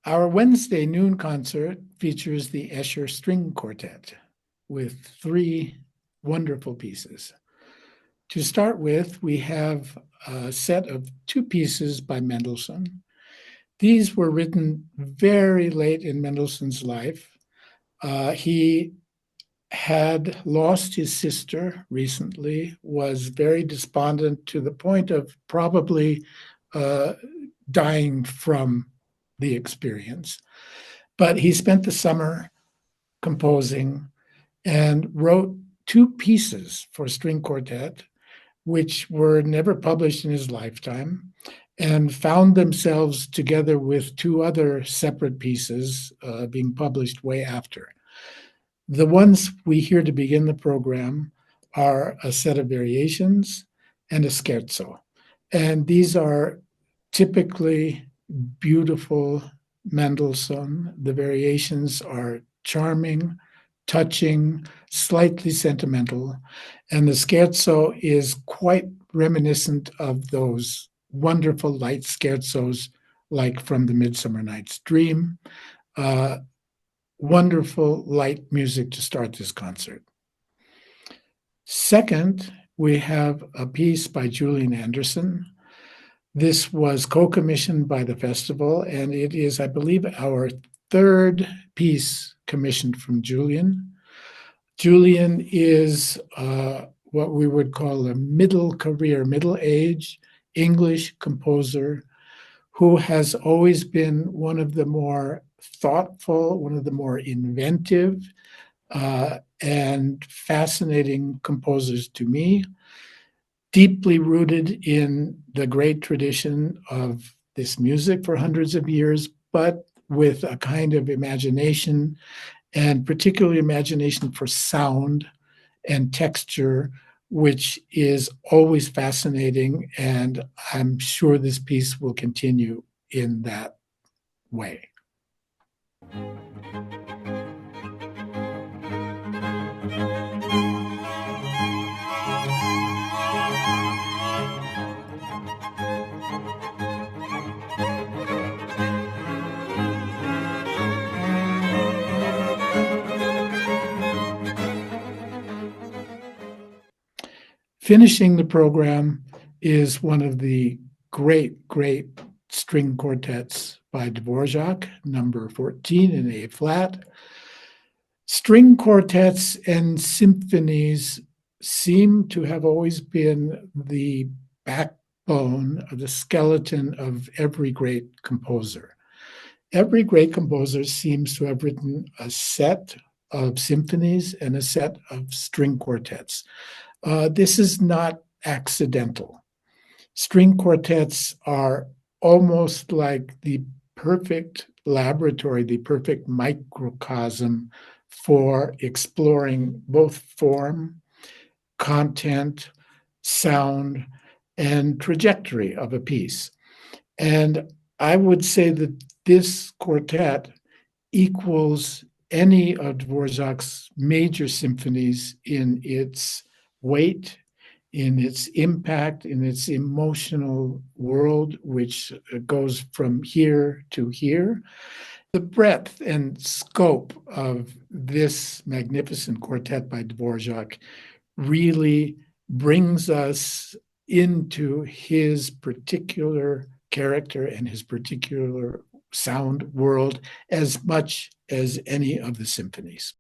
Our Wednesday noon concert features the Escher String Quartet with 3 wonderful pieces. To start with, we have a set of 2 pieces by Mendelssohn. These were written very late in Mendelssohn's life. He had lost his sister recently, was very despondent to the point of probably dying from the experience. But he spent the summer composing and wrote 2 pieces for string quartet, which were never published in his lifetime, and found themselves together with 2 other separate pieces being published way after. The ones we hear to begin the program are a set of variations and a scherzo. And these are typically beautiful Mendelssohn. The variations are charming, touching, slightly sentimental, and the scherzo is quite reminiscent of those wonderful light scherzos like from the Midsummer Night's Dream. Wonderful light music to start this concert. Second, we have a piece by Julian Anderson. This was co-commissioned by the festival, and it is, I believe, our 3rd piece commissioned from Julian. Julian is what we would call a middle-age English composer who has always been one of the more thoughtful, one of the more inventive and fascinating composers to me, deeply rooted in the great tradition of this music for hundreds of years, but with a kind of imagination, and particularly imagination for sound and texture, which is always fascinating, and I'm sure this piece will continue in that way. Finishing the program is one of the great string quartets by Dvořák, number 14 in A flat. String quartets and symphonies seem to have always been the backbone of the skeleton of every great composer. Every great composer seems to have written a set of symphonies and a set of string quartets. This is not accidental. String quartets are almost like the perfect laboratory, the perfect microcosm for exploring both form, content, sound, and trajectory of a piece. And I would say that this quartet equals any of Dvořák's major symphonies in its weight, in its impact, in its emotional world, which goes from here to here. The breadth and scope of this magnificent quartet by Dvořák really brings us into his particular character and his particular sound world as much as any of the symphonies.